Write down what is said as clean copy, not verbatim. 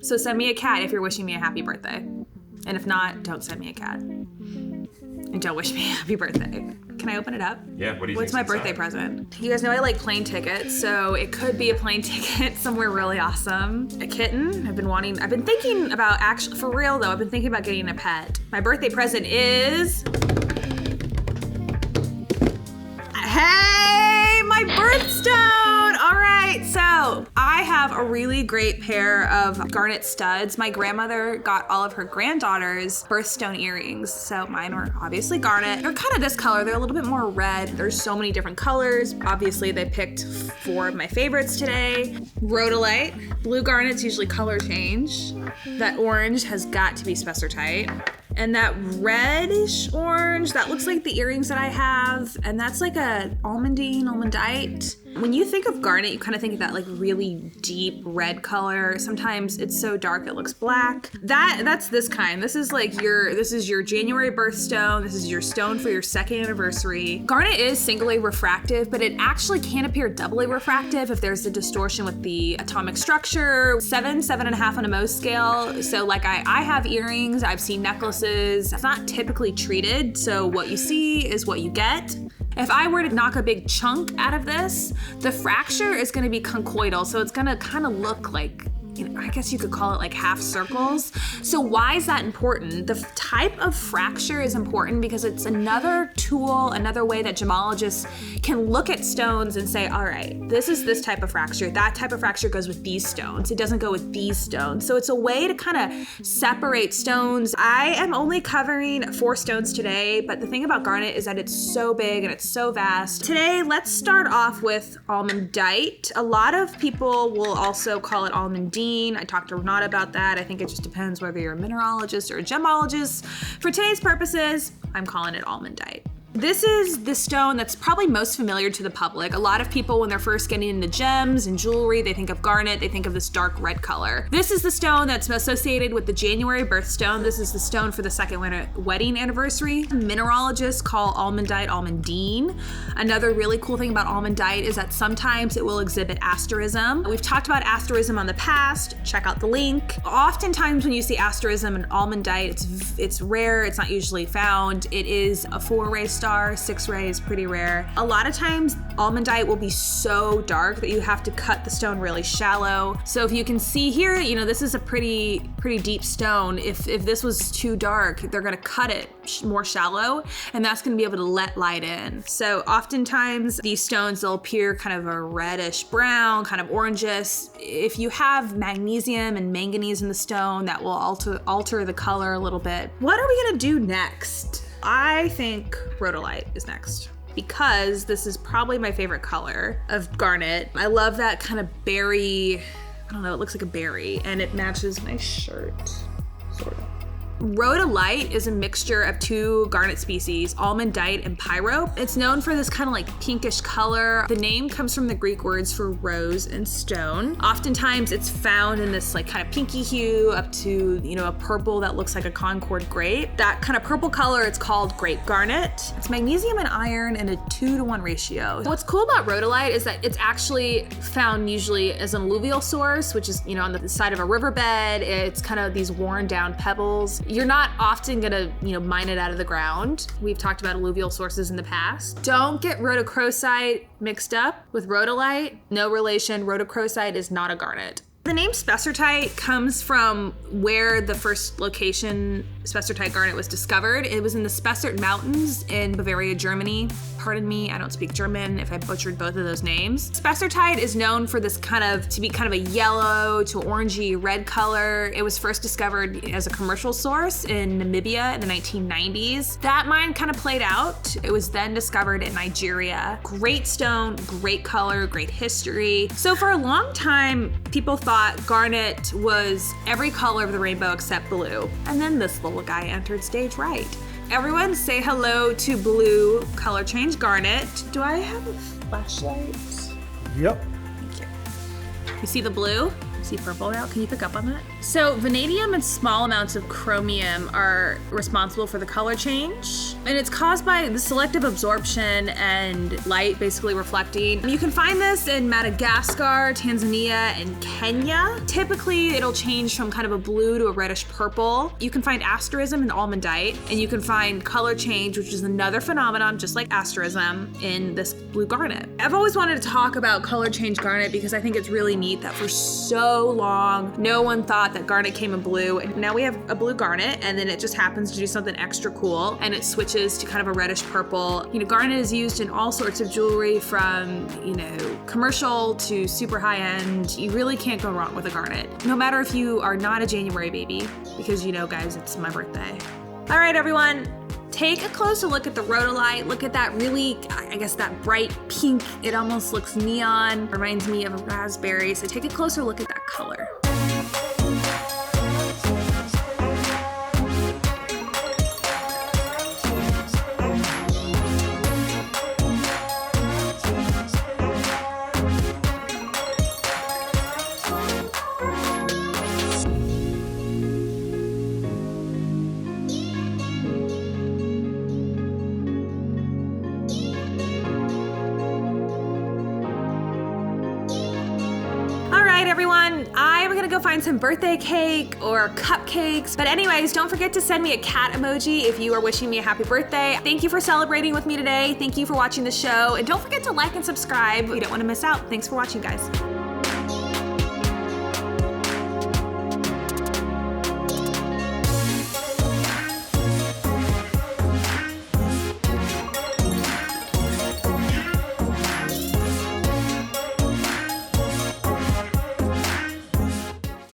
So send me a cat if you're wishing me a happy birthday. And if not, don't send me a cat. And don't wish me a happy birthday. Can I open it up? Yeah, what do you What's my birthday present? You guys know I like plane tickets, so it could be a plane ticket somewhere really awesome. A kitten. I've been thinking about, actually, for real though, I've been thinking about getting a pet. My birthday present is... Hey, my birthstone! All right, so I have a really great pair of Garnet studs. My grandmother got all of her granddaughters birthstone earrings, so mine were obviously Garnet. They're kind of this color. They're a little bit more red. There's so many different colors. Obviously, they picked 4 of my favorites today. Rhodolite. Blue Garnets usually color change. That orange has got to be spessartite. And that reddish orange, that looks like the earrings that I have. And that's like a almondite. When you think of Garnet, you kind of think of that like really deep red color. Sometimes it's so dark it looks black. That's this kind. This is your January birthstone. This is your stone for your 2nd anniversary. Garnet is singly refractive, but it actually can appear doubly refractive if there's a distortion with the atomic structure. 7.5 on a Mohs scale. So like I have earrings, I've seen necklaces. It's not typically treated, so what you see is what you get. If I were to knock a big chunk out of this, the fracture is gonna be conchoidal, so it's gonna kind of look like, I guess you could call it like half circles. So why is that important? The type of fracture is important because it's another tool, another way that gemologists can look at stones and say, all right, this is this type of fracture. That type of fracture goes with these stones. It doesn't go with these stones. So it's a way to kind of separate stones. I am only covering 4 stones today, but the thing about Garnet is that it's so big and it's so vast. Today, let's start off with almondite. A lot of people will also call it almondine. I talked to Renata about that. I think it just depends whether you're a mineralogist or a gemologist. For today's purposes, I'm calling it almondite. This is the stone that's probably most familiar to the public. A lot of people, when they're first getting into gems and jewelry, they think of Garnet, they think of this dark red color. This is the stone that's associated with the January birthstone. This is the stone for the 2nd wedding anniversary. Mineralogists call almondite almondine. Another really cool thing about almondite is that sometimes it will exhibit asterism. We've talked about asterism on the past. Check out the link. Oftentimes when you see asterism in almondite, it's rare, it's not usually found. It is a 4-ray star. 6-ray is pretty rare. A lot of times almondite will be so dark that you have to cut the stone really shallow. So if you can see here, this is a pretty deep stone. If this was too dark, they're gonna cut it more shallow, and that's gonna be able to let light in. So oftentimes these stones, they'll appear kind of a reddish brown, kind of orangish. If you have magnesium and manganese in the stone, that will alter the color a little bit. What are we gonna do next? I think rhodolite is next because this is probably my favorite color of Garnet. I love that kind of berry, I don't know, it looks like a berry and it matches my shirt, sort of. Rhodolite is a mixture of 2 Garnet species, almondite and pyro. It's known for this kind of like pinkish color. The name comes from the Greek words for rose and stone. Oftentimes it's found in this like kind of pinky hue up to, a purple that looks like a Concord grape. That kind of purple color, it's called grape garnet. It's magnesium and iron in a 2-to-1 ratio. What's cool about rhodolite is that it's actually found usually as an alluvial source, which is, on the side of a riverbed. It's kind of these worn down pebbles. You're not often gonna, mine it out of the ground. We've talked about alluvial sources in the past. Don't get rhodochrosite mixed up with rhodolite. No relation, rhodochrosite is not a garnet. The name spessartite comes from where the first location spessartite garnet was discovered. It was in the Spessart Mountains in Bavaria, Germany. Pardon me, I don't speak German if I butchered both of those names. Spessartite is known for to be kind of a yellow to orangey red color. It was first discovered as a commercial source in Namibia in the 1990s. That mine kind of played out. It was then discovered in Nigeria. Great stone, great color, great history. So for a long time, people thought garnet was every color of the rainbow except blue. And then this little guy entered stage right. Everyone say hello to blue color change garnet. Do I have a flashlight? Yep. Thank you. You see the blue? See purple now? Can you pick up on that? So vanadium and small amounts of chromium are responsible for the color change. And it's caused by the selective absorption and light basically reflecting. You can find this in Madagascar, Tanzania, and Kenya. Typically, it'll change from kind of a blue to a reddish purple. You can find asterism in almandite, and you can find color change, which is another phenomenon just like asterism, in this blue garnet. I've always wanted to talk about color change garnet because I think it's really neat that for so long, no one thought that garnet came in blue. And now we have a blue garnet, and then it just happens to do something extra cool, and it switches to kind of a reddish purple. You know, garnet is used in all sorts of jewelry from, you know, commercial to super high end. You really can't go wrong with a garnet, no matter if you are not a January baby, because you know, guys, it's my birthday. All right, everyone. Take a closer look at the rhodolite. Look at that really, I guess, that bright pink. It almost looks neon. Reminds me of a raspberry. So take a closer look at that color. Everyone, I'm gonna go find some birthday cake or cupcakes. But anyways, don't forget to send me a cat emoji if you are wishing me a happy birthday. Thank you for celebrating with me today. Thank you for watching the show. And don't forget to like and subscribe. You don't wanna miss out. Thanks for watching, guys.